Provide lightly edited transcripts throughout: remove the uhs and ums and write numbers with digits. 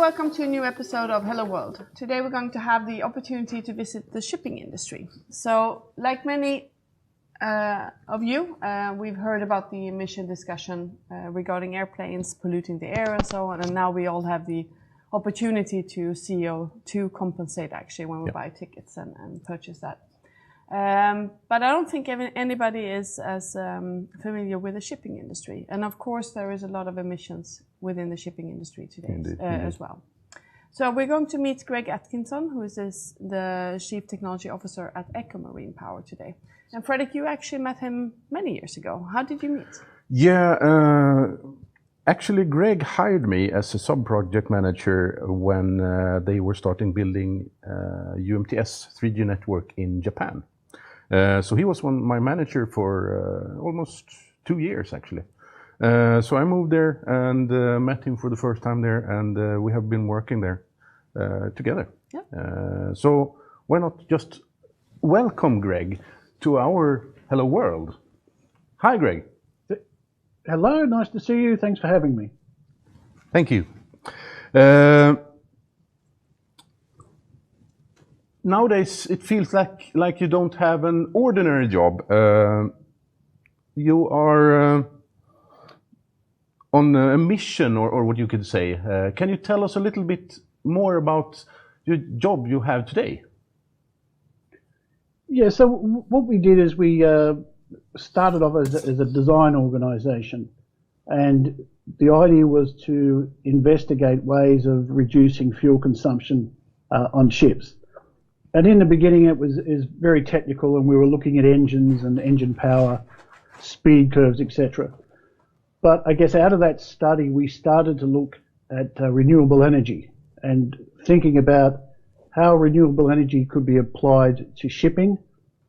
welcome to a new episode of Hello World. Today we're going to have the opportunity to visit the shipping industry. So, like many of you, we've heard about the emission discussion regarding airplanes polluting the air and so on, and now we all have the opportunity to CO2 compensate actually when we buy tickets and purchase that. But I don't think anybody is as familiar with the shipping industry. And of course, there is a lot of emissions within the shipping industry today as well. So we're going to meet Greg Atkinson, who is the Chief Technology Officer at Echo Marine Power today. And Fredrik, you actually met him many years ago. How did you meet? Yeah, actually Greg hired me as a sub-project manager when they were starting building UMTS 3G network in Japan. So he was my manager for almost 2 years actually. So I moved there and met him for the first time there, and we have been working there together. Yeah. So why not just welcome Greg to our Hello World. Hi Greg. Hello, nice to see you. Thanks for having me. Thank you. Nowadays, it feels like you don't have an ordinary job. You are on a mission, or what you could say. Can you tell us a little bit more about your job you have today? Yeah, so what we did is we started off as a design organization, and the idea was to investigate ways of reducing fuel consumption on ships. And in the beginning, it was very technical, and we were looking at engines and engine power, speed curves, etc. But I guess out of that study, we started to look at renewable energy and thinking about how renewable energy could be applied to shipping,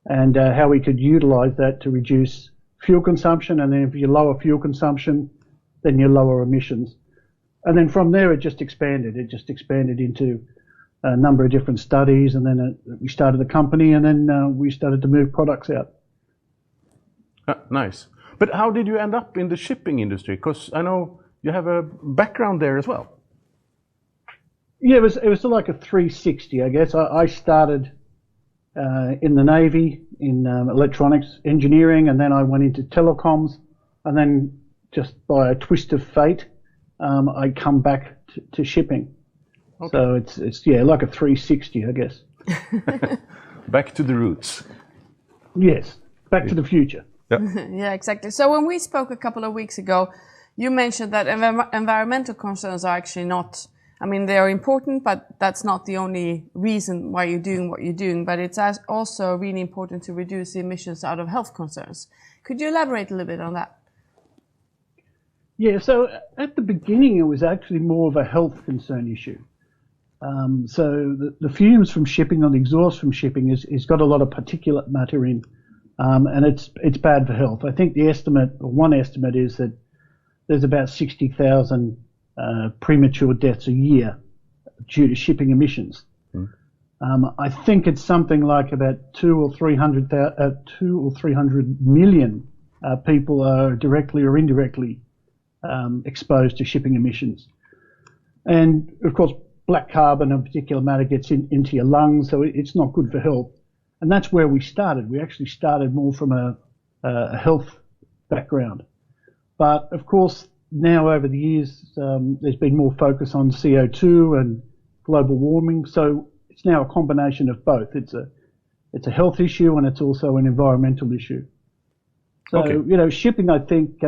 and how we could utilize that to reduce fuel consumption. And then if you lower fuel consumption, then you lower emissions. And then from there, it just expanded. It just expanded into a number of different studies, and then we started a company, and then we started to move products out. Nice. But how did you end up in the shipping industry? Because I know you have a background there as well. Yeah, it was like a 360, I guess. I started in the Navy in electronics engineering, and then I went into telecoms, and then just by a twist of fate, I come back to shipping. Okay. So it's like a 360, I guess. Back to the roots. Yes, back to the future. Yep. Yeah, exactly. So when we spoke a couple of weeks ago, you mentioned that environmental concerns are actually not, I mean, they are important, but that's not the only reason why you're doing what you're doing, but it's also really important to reduce the emissions out of health concerns. Could you elaborate a little bit on that? Yeah, so at the beginning, it was actually more of a health concern issue. So the fumes from shipping, or the exhaust from shipping, is got a lot of particulate matter in, and it's bad for health. I think the estimate, or one estimate, is that there's about 60,000 premature deaths a year due to shipping emissions. I think it's something like about 200 or 300 million people are directly or indirectly exposed to shipping emissions, and of course, black carbon and particulate matter gets into your lungs, so it's not good for health. And that's where we started. We actually started more from a health background. But of course, now over the years, there's been more focus on CO2 and global warming. So it's now a combination of both. It's a health issue, and it's also an environmental issue. So, shipping, I think,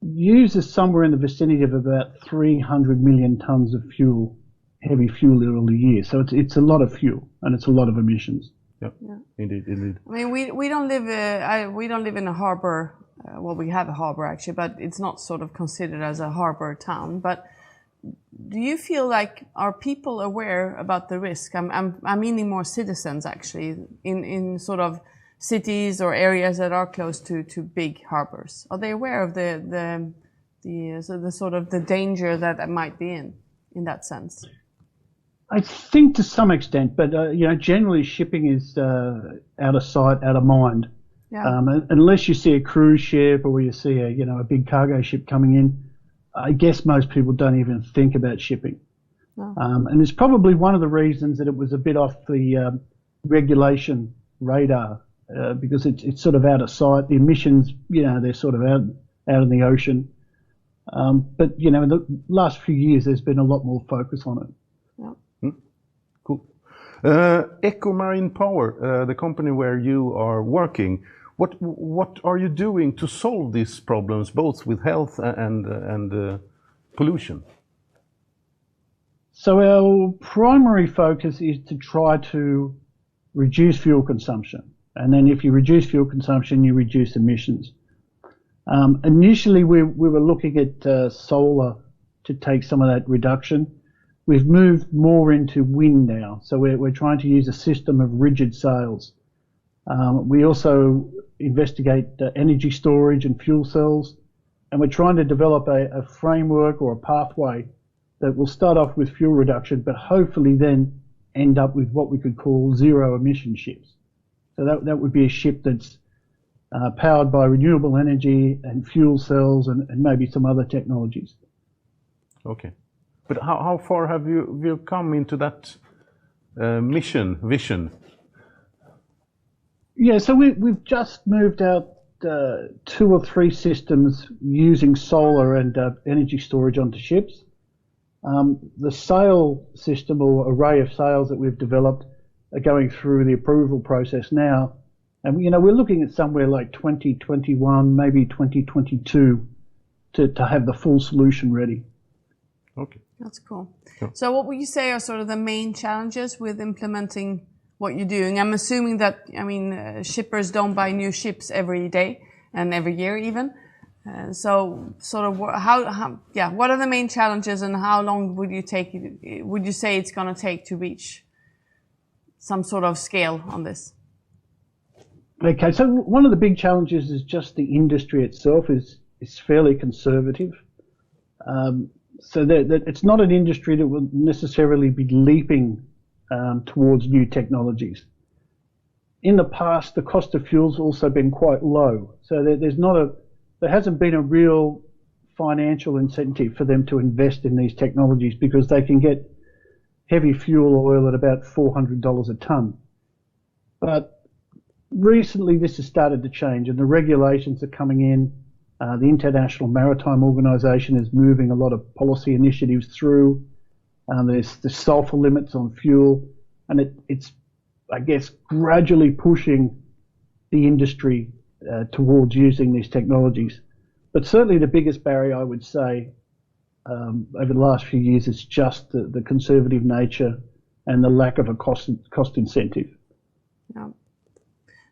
uses somewhere in the vicinity of about 300 million tons of fuel, heavy fuel a year. So it's a lot of fuel, and it's a lot of emissions. Yeah. Indeed. I mean, we don't live in a harbor. Well, we have a harbor actually, but it's not sort of considered as a harbor town. But do you feel like, are people aware about the risk? I'm meaning more citizens actually in sort of cities or areas that are close to big harbors. Are they aware of the sort of the danger that might be in that sense? I think to some extent, but generally shipping is out of sight, out of mind. Yeah. Unless you see a cruise ship, or you see a big cargo ship coming in, I guess most people don't even think about shipping. No. And it's probably one of the reasons that it was a bit off the regulation radar, because it's sort of out of sight. The emissions, they're sort of out in the ocean. But, in the last few years, there's been a lot more focus on it. Yeah. Cool. Eco Marine Power, the company where you are working, what are you doing to solve these problems, both with health and pollution? So our primary focus is to try to reduce fuel consumption. And then if you reduce fuel consumption, you reduce emissions. Initially, we were looking at solar to take some of that reduction. We've moved more into wind now. So we're trying to use a system of rigid sails. We also investigate energy storage and fuel cells. And we're trying to develop a framework or a pathway that will start off with fuel reduction, but hopefully then end up with what we could call zero emission ships. So that would be a ship that's powered by renewable energy and fuel cells and maybe some other technologies. Okay. But how far have you come into that vision? Yeah, so we've just moved out 2 or 3 systems using solar and energy storage onto ships. The sail system or array of sails that we've developed are going through the approval process now. And, we're looking at somewhere like 2021, maybe 2022 to have the full solution ready. Okay. That's cool. Sure. So what would you say are sort of the main challenges with implementing what you're doing? I'm assuming that, shippers don't buy new ships every day and every year even. So sort of what are the main challenges and how long would you say it's going to take to reach some sort of scale on this? Okay, so one of the big challenges is just the industry itself is fairly conservative. So that it's not an industry that will necessarily be leaping towards new technologies. In the past, the cost of fuel's also been quite low. So there hasn't been a real financial incentive for them to invest in these technologies because they can get heavy fuel oil at about $400 a ton. But recently this has started to change and the regulations are coming in. The International Maritime Organization is moving a lot of policy initiatives through. There's the sulfur limits on fuel, and it's, I guess, gradually pushing the industry towards using these technologies. But certainly the biggest barrier, I would say, over the last few years is just the conservative nature and the lack of a cost incentive. Yeah.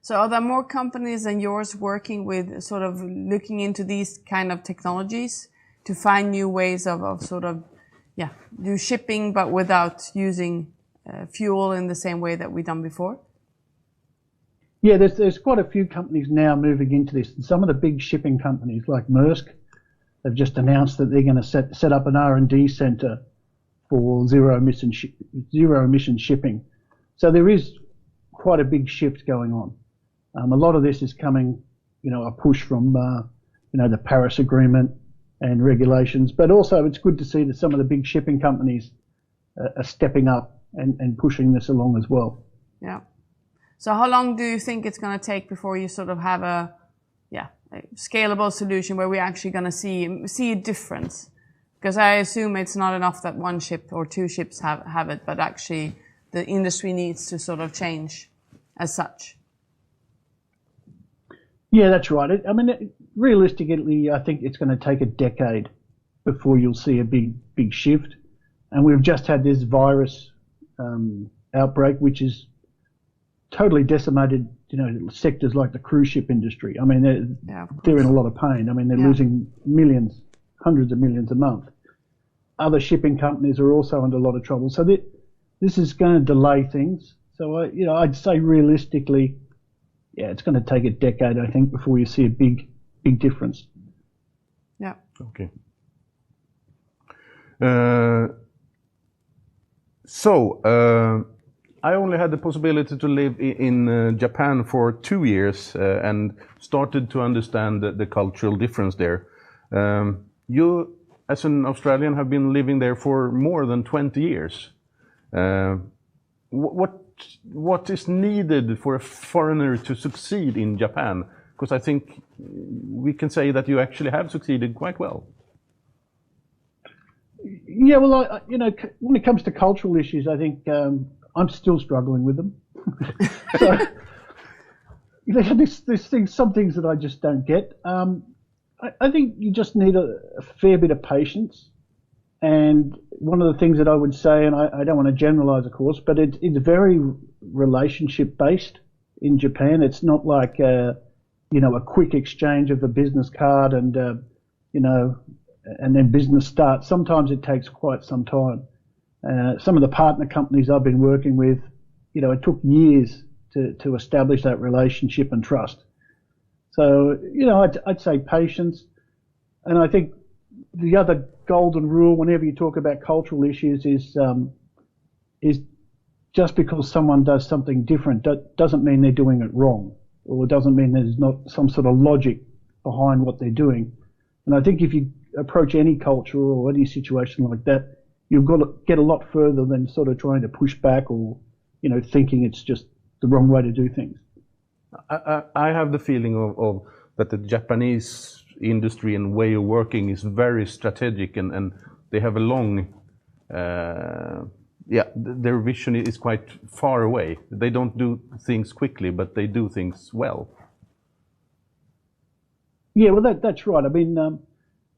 So are there more companies than yours working with sort of looking into these kind of technologies to find new ways of sort of, do shipping but without using fuel in the same way that we've done before? Yeah, there's quite a few companies now moving into this. And some of the big shipping companies like Maersk have just announced that they're going to set up an R&D center for zero emission shipping. So there is quite a big shift going on. A lot of this is coming, a push from, the Paris Agreement and regulations, but also it's good to see that some of the big shipping companies are stepping up and pushing this along as well. Yeah. So how long do you think it's going to take before you sort of have a scalable solution where we're actually going to see a difference? Because I assume it's not enough that 1 ship or 2 ships have it, but actually the industry needs to sort of change as such. Yeah, that's right. Realistically, I think it's going to take a decade before you'll see a big shift. And we've just had this virus outbreak, which is totally decimated, sectors like the cruise ship industry. They're in a lot of pain. They're losing millions, hundreds of millions a month. Other shipping companies are also under a lot of trouble. So this is going to delay things. So, I'd say realistically, it's going to take a decade, I think, before you see a big difference. Yeah. Okay. I only had the possibility to live in Japan for 2 years and started to understand the cultural difference there. You as an Australian, have been living there for more than 20 years. What is needed for a foreigner to succeed in Japan? Because I think we can say that you actually have succeeded quite well. Yeah, well, when it comes to cultural issues, I think I'm still struggling with them. So, there's some things that I just don't get. I think you just need a fair bit of patience. And one of the things that I would say, and I don't want to generalize, of course, but it's very relationship based in Japan. It's not like a quick exchange of a business card and then business starts. Sometimes it takes quite some time. Some of the partner companies I've been working with, it took years to establish that relationship and trust. So, I'd say patience. And I think the other golden rule whenever you talk about cultural issues is just because someone does something different doesn't mean they're doing it wrong, or doesn't mean there's not some sort of logic behind what they're doing. And I think if you approach any culture or any situation like that, you've got to get a lot further than sort of trying to push back or, thinking it's just the wrong way to do things. I have the feeling of that the Japanese industry and way of working is very strategic, and they have a long, their vision is quite far away. They don't do things quickly, but they do things well. Yeah, well, that's right. I mean,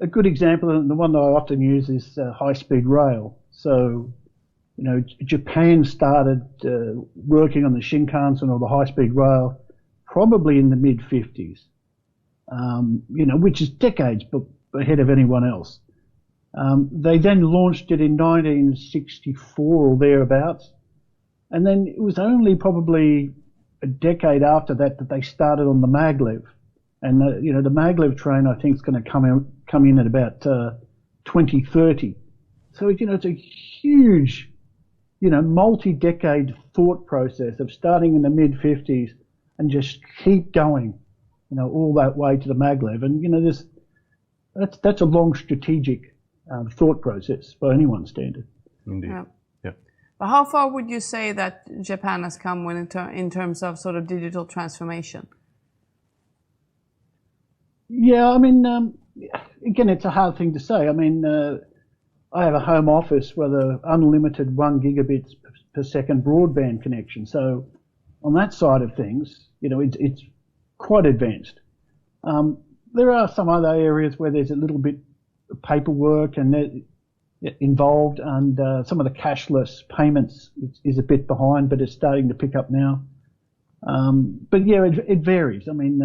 a good example, and the one that I often use, is high-speed rail. So, Japan started working on the Shinkansen or the high-speed rail probably in the mid-50s, which is decades ahead of anyone else. They then launched it in 1964 or thereabouts, and then it was only probably a decade after that they started on the maglev. And the maglev train, I think, is going to come in at about 2030. So it's a huge, multi-decade thought process of starting in the mid-50s and just keep going, all that way to the maglev. And that's a long strategic thought process by anyone's standard. Indeed. Yeah. But how far would you say that Japan has come in terms of sort of digital transformation? Yeah, I mean, again, it's a hard thing to say. I mean, I have a home office with an unlimited 1 gigabit per second broadband connection. So on that side of things, it's quite advanced. There are some other areas where there's a little bit of paperwork and involved, and some of the cashless payments is a bit behind, but it's starting to pick up now. But yeah, it varies. I mean,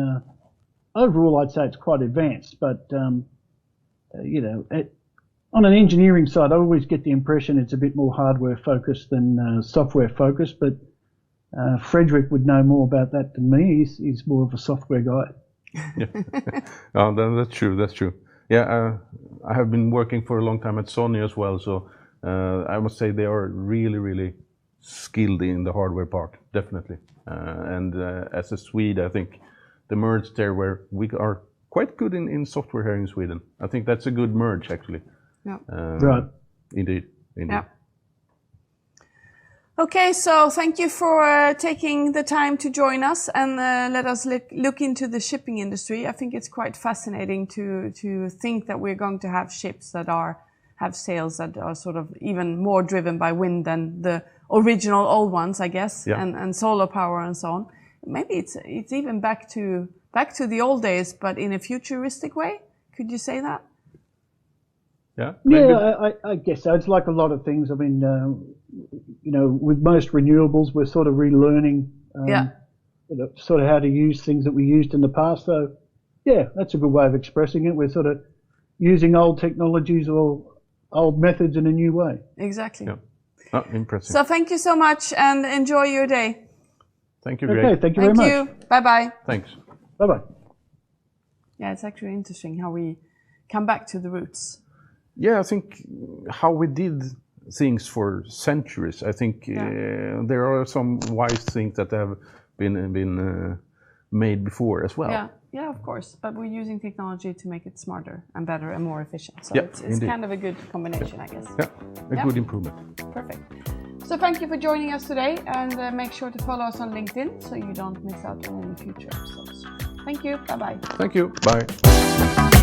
overall, I'd say it's quite advanced, but on an engineering side, I always get the impression it's a bit more hardware focused than software focused. But Fredrik would know more about that than me. He's more of a software guy. Oh, that's true. That's true. Yeah, I have been working for a long time at Sony as well, so I must say they are really, really skilled in the hardware part, definitely. And as a Swede, I think the merge there where we are quite good in software here in Sweden. I think that's a good merge, actually. Yeah. Right. Indeed. Yeah. Okay, so thank you for taking the time to join us and let us look into the shipping industry. I think it's quite fascinating to think that we're going to have ships that have sails that are sort of even more driven by wind than the original old ones, I guess, yeah. and solar power and so on. Maybe it's even back to the old days, but in a futuristic way. Could you say that? Yeah. Yeah, I guess so. It's like a lot of things. I mean, with most renewables, we're sort of relearning, sort of how to use things that we used in the past. So, yeah, that's a good way of expressing it. We're sort of using old technologies or old methods in a new way. Exactly. Yeah. Oh, impressive. So thank you so much and enjoy your day. Thank you, Greg. Okay, thank you very much. Thank you. Bye-bye. Thanks. Bye-bye. Yeah, it's actually interesting how we come back to the roots. Yeah, I think how we did things for centuries. I think there are some wise things that have been made before as well. Yeah. Yeah, of course. But we're using technology to make it smarter and better and more efficient. So Yeah, it's indeed. kind of a good combination, I guess. Yeah, a good improvement. Perfect. So thank you for joining us today, and make sure to follow us on LinkedIn so you don't miss out on any future episodes. Thank you. Bye-bye. Thank you. Bye.